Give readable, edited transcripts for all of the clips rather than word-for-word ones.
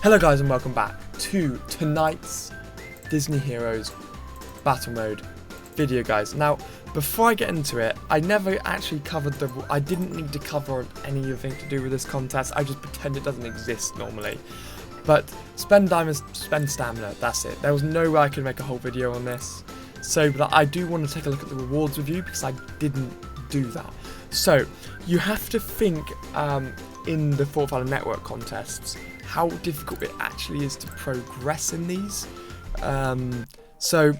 Hello guys and welcome back to tonight's Disney Heroes Battle Mode video, guys. Now, before I get into it, I never actually covered I didn't need to cover anything to do with this contest. I just pretend it doesn't exist normally. But spend diamonds, spend stamina, that's it. There was no way I could make a whole video on this. So, but I do want to take a look at the rewards with you because I didn't do that. So, you have to think in the Fortnite Network contests how difficult it actually is to progress in these. So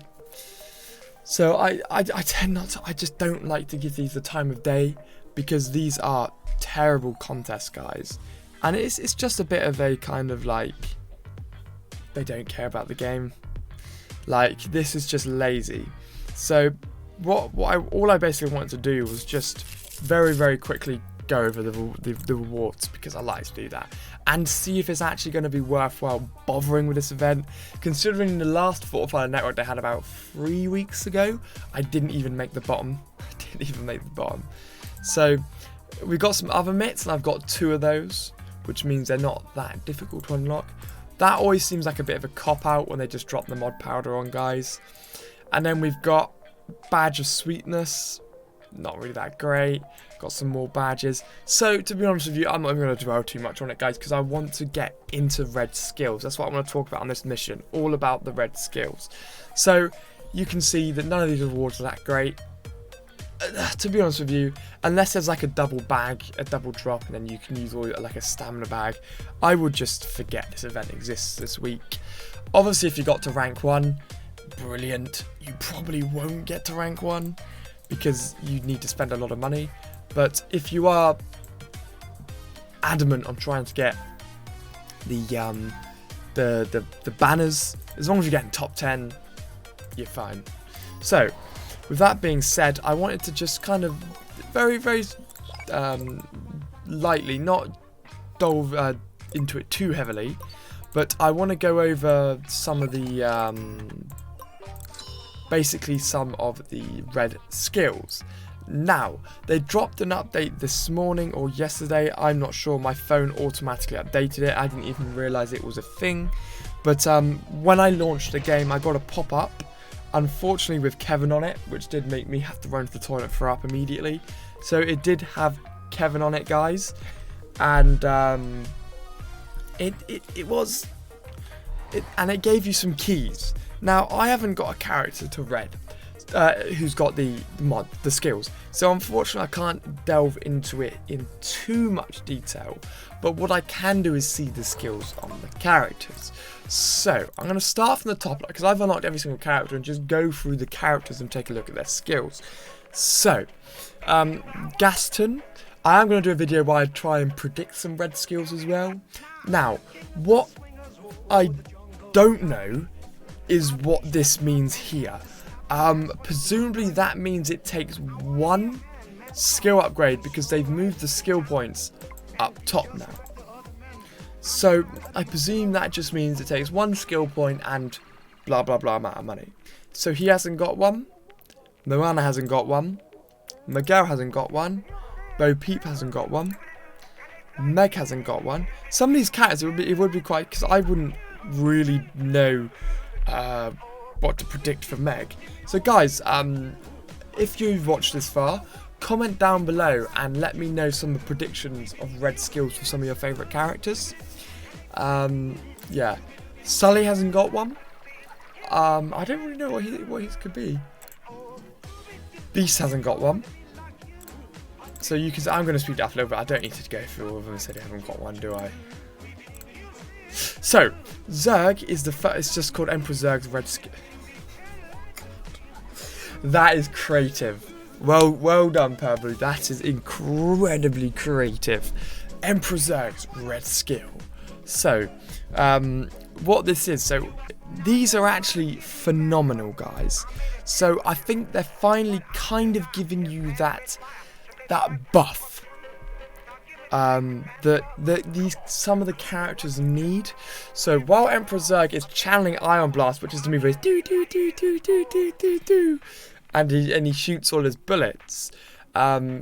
I tend not to, I just don't like to give these the time of day because these are terrible contests, guys. And it's just a bit of a kind of like, they don't care about the game. Like, this is just lazy. So all I basically wanted to do was just very quickly go over the rewards, because I like to do that and see if it's actually going to be worthwhile bothering with this event, considering the last Fortnite Network they had about 3 weeks ago. I didn't even make the bottom. So we got some other mitts, and I've got 2 of those, which means they're not that difficult to unlock. That always seems like a bit of a cop-out when they just drop the mod powder on, guys. And then we've got Badge of Sweetness. Not really that great. Got some more badges. So, to be honest with you, I'm not even going to dwell too much on it, guys, because I want to get into red skills. That's what I want to talk about on this mission. All about the red skills. So, you can see that none of these rewards are that great. To be honest with you, unless there's like a double bag, a double drop, and then you can use all like a stamina bag, I would just forget this event exists this week. Obviously, if you got to rank 1, brilliant. You probably won't get to rank 1 because you need to spend a lot of money. But if you are adamant on trying to get the banners, as long as you're getting top 10, you're fine. So, with that being said, I wanted to just kind of very lightly, not delve into it too heavily, but I want to go over some of the basically some of the red skills. Now, they dropped an update this morning or yesterday, I'm not sure. My phone automatically updated it. I didn't even realise it was a thing. But when I launched the game, I got a pop-up, unfortunately with Kevin on it, which did make me have to run to the toilet for up immediately. So it did have Kevin on it, guys. And it gave you some keys. Now, I haven't got a character to red who's got the skills, so unfortunately I can't delve into it in too much detail, but what I can do is see the skills on the characters. So I'm going to start from the top, because I've unlocked every single character, and just go through the characters and take a look at their skills. So Gaston, I am going to do a video where I try and predict some red skills as well. Now, what I don't know is what this means here. Presumably that means it takes 1 skill upgrade, because they've moved the skill points up top now. So I presume that just means it takes 1 skill point and blah blah blah amount of money. So he hasn't got 1, Moana hasn't got 1, Miguel hasn't got 1, Bo Peep hasn't got 1, Meg hasn't got 1. Some of these characters it would be quite, because I wouldn't really know what to predict for Meg. So guys, if you've watched this far, comment down below and let me know some of the predictions of red skills for some of your favourite characters. Yeah, Sully hasn't got 1. I don't really know what his could be. Beast hasn't got 1. So you can. I'm going to speed up a little bit. I don't need to go through all of them and say they haven't got 1, do I? So, Zurg is the first. It's just called Emperor Zurg's red skill. That is creative. Well done, Purple. That is incredibly creative. Emperor Zurg's red skill. So, what this is. So, these are actually phenomenal, guys. So, I think they're finally kind of giving you that buff. That some of the characters need. So while Emperor Zurg is channeling Ion Blast, which is the move where he's do, and he shoots all his bullets,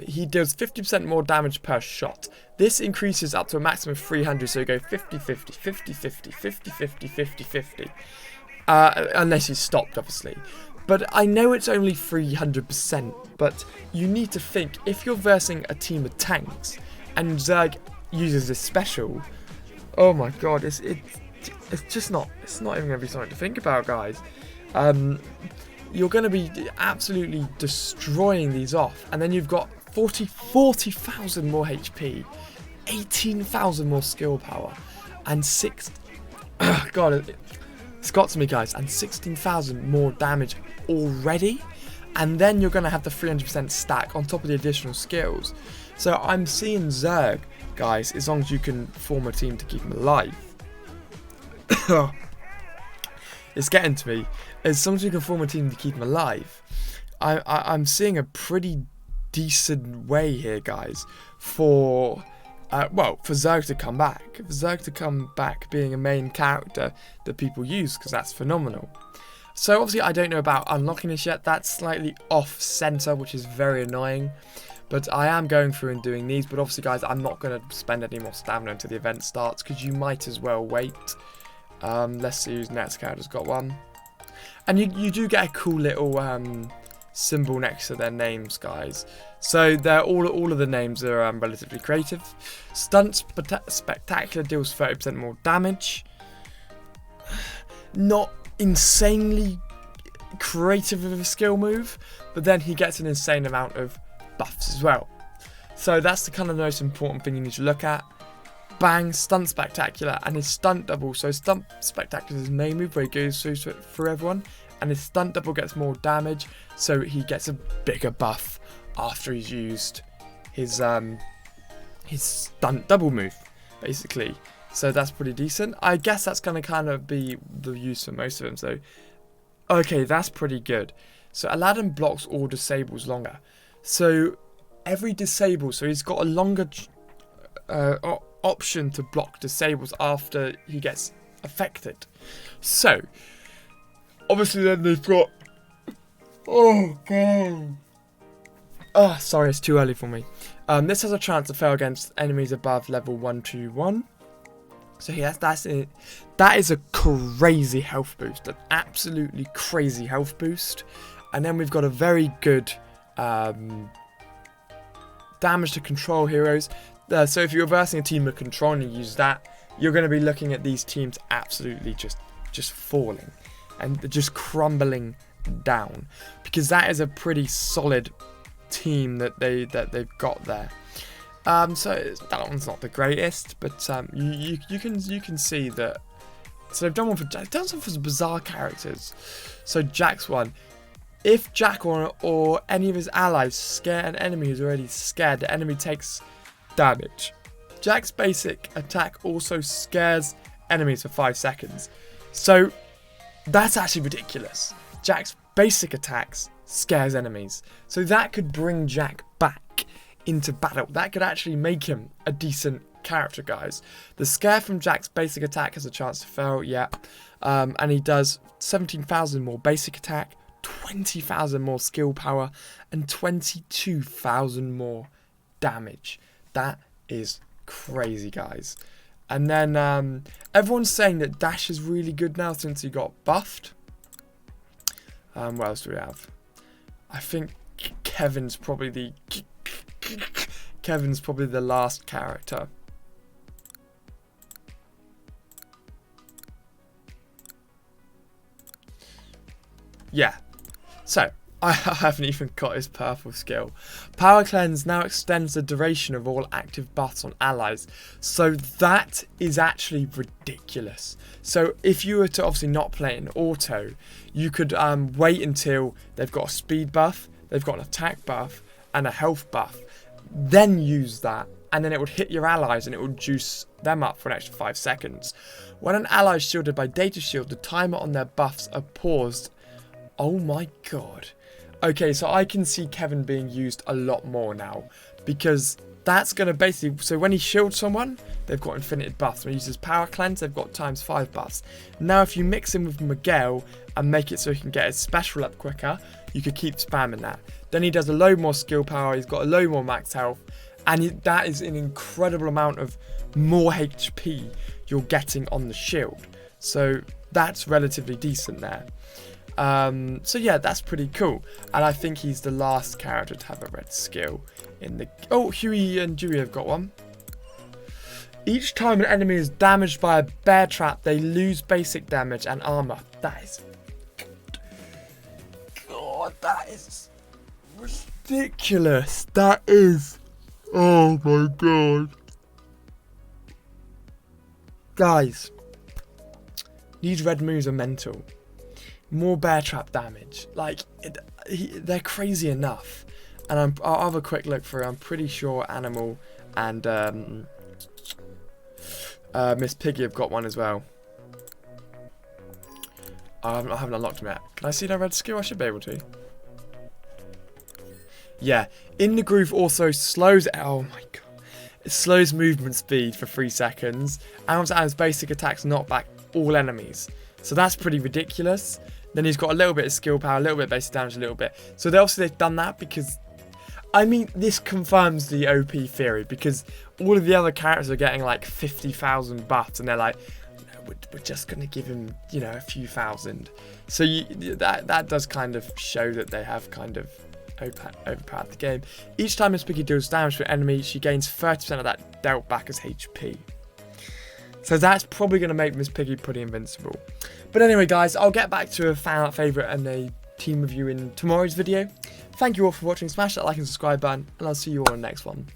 he deals 50% more damage per shot. This increases up to a maximum of 300, so you go 50, 50, 50, 50, 50, 50, 50, 50. Unless he's stopped, obviously. But I know it's only 300%, but you need to think, if you're versing a team of tanks, and Zurg uses this special, oh my god, it's just not, it's not even going to be something to think about, guys. You're going to be absolutely destroying these off, and then you've got 40,000 more HP, 18,000 more skill power, and God, it's got to me, guys, and 16,000 more damage already, and then you're going to have the 300% stack on top of the additional skills. So I'm seeing Zurg, guys, as long as you can form a team to keep him alive. It's getting to me. As long as you can form a team to keep him alive, I'm seeing a pretty decent way here, guys, for Zurg to come back. For Zurg to come back being a main character that people use, because that's phenomenal. So obviously I don't know about unlocking this yet. That's slightly off center, which is very annoying. But I am going through and doing these. But obviously, guys, I'm not going to spend any more stamina until the event starts, because you might as well wait. Let's see whose next character's got one. And you do get a cool little symbol next to their names, guys. So they're all of the names are relatively creative. Stunt Spectacular deals 30% more damage. Not insanely creative of a skill move, but then he gets an insane amount of buffs as well. So that's the kind of most important thing you need to look at. Bang, Stunt Spectacular, and his Stunt Double. So Stunt Spectacular is his main move where he goes through everyone, and his Stunt Double gets more damage, so he gets a bigger buff after he's used his Stunt Double move, basically. So that's pretty decent. I guess that's going to kind of be the use for most of them. So, okay, that's pretty good. So Aladdin blocks or disables longer. So every disable, so he's got a longer option to block disables after he gets affected. So obviously then they've got, oh god, sorry, it's too early for me. This has a chance to fail against enemies above level 121. So yes, that's it. That is a crazy health boost, an absolutely crazy health boost. And then we've got a very good damage to control heroes. So if you're versing a team of control and you use that, you're going to be looking at these teams absolutely just falling and just crumbling down, because that is a pretty solid team that they've got there. So that one's not the greatest, but you can see that. So they've done one for some bizarre characters. So Jack's one. If Jack or any of his allies scare an enemy who's already scared, the enemy takes damage. Jack's basic attack also scares enemies for 5 seconds. So that's actually ridiculous. Jack's basic attacks scares enemies. So that could bring Jack back into battle. That could actually make him a decent character, guys. The scare from Jack's basic attack has a chance to fail, yeah. And he does 17,000 more basic attack, 20,000 more skill power, and 22,000 more damage. That is crazy, guys. And then everyone's saying that Dash is really good now since he got buffed. What else do we have? I think Kevin's probably the last character. Yeah. So, I haven't even got his purple skill. Power Cleanse now extends the duration of all active buffs on allies. So that is actually ridiculous. So if you were to obviously not play it in auto, you could wait until they've got a speed buff, they've got an attack buff, and a health buff. Then use that, and then it would hit your allies and it would juice them up for an extra 5 seconds. When an ally is shielded by data shield, the timer on their buffs are paused. Oh my god. Okay, so I can see Kevin being used a lot more now, because that's going to basically, so when he shields someone, they've got infinite buffs. When he uses Power Cleanse, they've got ×5 buffs. Now if you mix him with Miguel and make it so he can get his special up quicker, you could keep spamming that. Then he does a load more skill power. He's got a load more max health. And that is an incredible amount of more HP you're getting on the shield. So that's relatively decent there. So yeah, that's pretty cool. And I think he's the last character to have a red skill in the... Oh, Huey and Dewey have got one. Each time an enemy is damaged by a bear trap, they lose basic damage and armor. That is... God, that is ridiculous. That is... Oh my god. Guys, these red moves are mental. More bear trap damage. Like, they're crazy enough. And I'll have a quick look through. I'm pretty sure Animal and Miss Piggy have got one as well. I haven't unlocked them yet. Can I see their red skill? I should be able to. Yeah. In the Groove also slows... Oh my god. It slows movement speed for 3 seconds. And also has basic attacks knock back all enemies. So that's pretty ridiculous. Then he's got a little bit of skill power, a little bit of basic damage, a little bit. So they've done that because... I mean, this confirms the OP theory. Because all of the other characters are getting like 50,000 buffs. And they're like, no, we're just going to give him, you know, a few thousand. So that does kind of show that they have kind of overpowered the game. Each time Miss Piggy deals damage to an enemy, she gains 30% of that dealt back as HP. So that's probably going to make Miss Piggy pretty invincible. But anyway, guys, I'll get back to a fan favourite and a team review in tomorrow's video. Thank you all for watching. Smash that like and subscribe button, and I'll see you all in the next one.